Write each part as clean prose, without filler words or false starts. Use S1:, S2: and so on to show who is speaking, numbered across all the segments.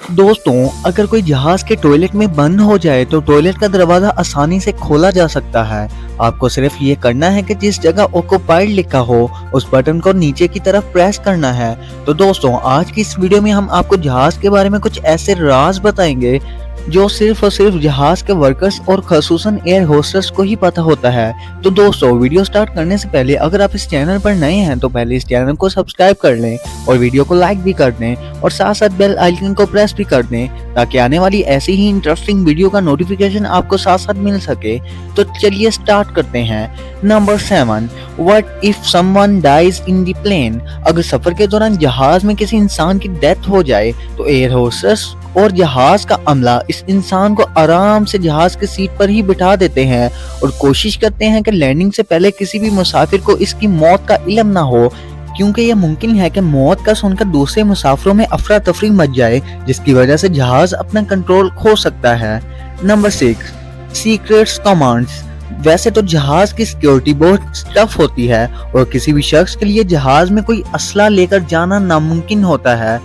S1: दोस्तों, अगर कोई जहाज के टॉयलेट में बंद हो जाए तो टॉयलेट का दरवाजा आसानी से खोला जा सकता है। आपको सिर्फ ये करना है कि जिस जगह ऑक्युपाइड लिखा हो उस बटन को नीचे की तरफ प्रेस करना है। तो दोस्तों, आज की इस वीडियो में हम आपको जहाज के बारे में कुछ ऐसे राज बताएंगे जो सिर्फ और सिर्फ जहाज के वर्कर्स और खसूसन एयर होस्टेस को ही पता होता है। तो दोस्तों, वीडियो स्टार्ट करने से पहले अगर आप इस चैनल पर नए हैं तो पहले इस चैनल को सब्सक्राइब कर लें और वीडियो को लाइक भी कर दें और साथ साथ बेल आइकन को प्रेस भी कर दें ताकि आने वाली ऐसी ही इंटरेस्टिंग वीडियो का नोटिफिकेशन आपको साथ साथ मिल सके। तो चलिए स्टार्ट करते हैं। Number 7, what if someone dies in the plane. अगर सफर के दौरान जहाज में किसी इंसान की डेथ हो जाए तो एयर होस्टेस और जहाज का अमला इस इंसान को आराम से जहाज की सीट पर ही बिठा देते हैं और कोशिश करते हैं कि लैंडिंग से पहले किसी भी मुसाफिर को इसकी मौत का इल्म ना हो, क्योंकि यह मुमकिन है कि मौत का सुनकर दूसरे मुसाफिरों में अफरा तफरी मच जाए जिसकी वजह से जहाज अपना कंट्रोल खो सकता है। Number 6, secrets commands. वैसे तो जहाज की सिक्योरिटी बहुत टफ होती है और किसी भी शख्स के लिए जहाज में कोई असला लेकर जाना नामुमकिन होता है,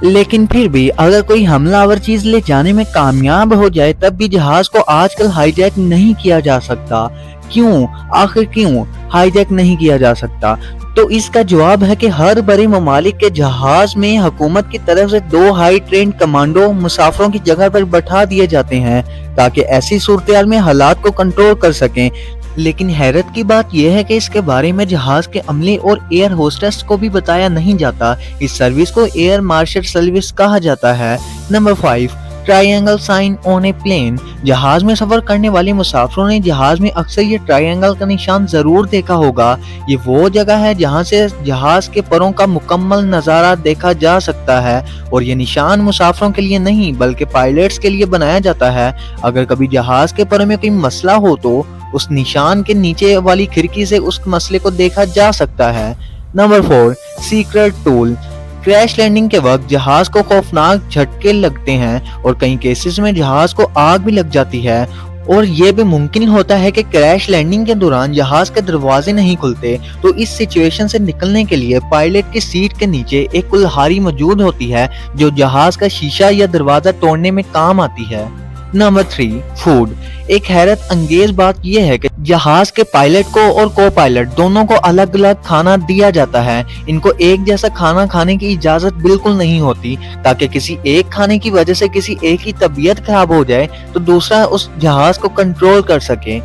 S1: लेकिन फिर भी अगर कोई हमलावर चीज ले जाने में कामयाब हो जाए तब भी जहाज को आजकल हाईजैक नहीं किया जा सकता। क्यों? आखिर क्यों हाईजैक नहीं किया जा सकता? तो इसका जवाब है कि हर बड़े ममालिक के जहाज में हुकूमत की तरफ से 2 हाई ट्रेन कमांडो मुसाफिरों की जगह पर बैठा दिए जाते हैं ताकि ऐसी सूरत में हालात को कंट्रोल कर सकें। लेकिन हैरत की बात यह है कि इसके बारे में जहाज के अमले और एयर होस्टेस को भी बताया नहीं जाता। इस सर्विस को एयर मार्शल सर्विस कहा जाता है। Number 5, triangle sign on a plane. जहाज में सफर करने वाले मुसाफिरों ने जहाज में अक्सर ये ट्रायंगल का निशान जरूर देखा होगा। ये वो जगह है जहां से जहाज के परों का मुकम्मल नजारा देखा जा सकता है और ये निशान मुसाफिरों के लिए नहीं बल्कि पायलट्स के लिए बनाया जाता है। अगर कभी जहाज के परों में कोई मसला हो तो उस निशान के नीचे वाली खिड़की से उस मसले को देखा जा सकता है। Number 4, secret tool. Crash landing के वक्त जहाज को खौफनाक झटके लगते हैं और कई केसेस में जहाज को आग भी लग जाती है और ये भी मुमकिन होता है कि क्रैश लैंडिंग के दौरान जहाज के दरवाजे नहीं खुलते। तो इस सिचुएशन से निकलने के लिए पायलट की सीट के नीचे एक कुल्हाड़ी मौजूद होती है जो जहाज का शीशा या दरवाजा तोड़ने में काम आती है। Number 3, food. एक हैरत अंगेज बात यह है कि जहाज के पायलट को और को पायलट दोनों को अलग अलग खाना दिया जाता है। इनको एक जैसा खाना खाने की इजाजत बिल्कुल नहीं होती ताकि किसी एक खाने की वजह से किसी एक की तबीयत खराब हो जाए तो दूसरा उस जहाज को कंट्रोल कर सके।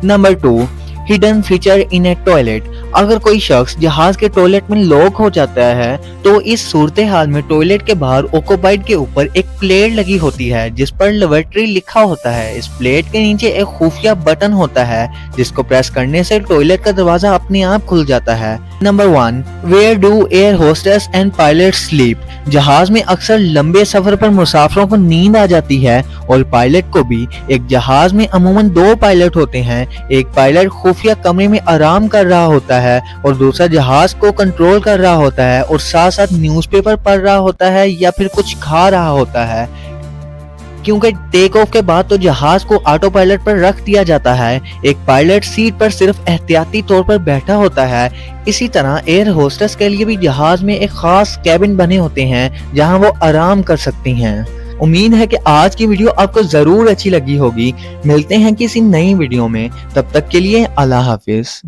S1: Number 2, hidden feature in A toilet. अगर कोई शख्स जहाज के टॉयलेट में लॉक हो जाता है तो इस सूरत हाल में टॉयलेट के बाहर ऑक्युपाइड के ऊपर एक प्लेट लगी होती है जिस पर लेबोरेटरी लिखा होता है। इस प्लेट के नीचे एक खुफिया बटन होता है जिसको प्रेस करने से टॉयलेट का दरवाजा अपने आप खुल जाता है। Number 1, where do air hostess and pilot sleep. जहाज में अक्सर लंबे सफर पर मुसाफिरों को नींद आ जाती है और पायलट को भी। एक जहाज में अमूमन 2 पायलट होते हैं। एक पायलट खुफिया कमरे में आराम कर रहा होता है और दूसरा जहाज को कंट्रोल कर रहा होता है और साथ साथ न्यूज़पेपर पढ़ रहा होता है या फिर कुछ खा रहा होता है, क्योंकि टेक ऑफ के बाद तो जहाज को ऑटो पायलट पर रख दिया जाता है। एक पायलट सीट पर सिर्फ एहतियाती तौर पर बैठा होता है। इसी तरह एयर होस्टेस के लिए भी जहाज में एक खास कैबिन बने होते हैं जहां वो आराम कर सकती हैं। उम्मीद है कि आज की वीडियो आपको जरूर अच्छी लगी होगी। मिलते हैं किसी नई वीडियो में, तब तक के लिए अल्लाह हाफिज।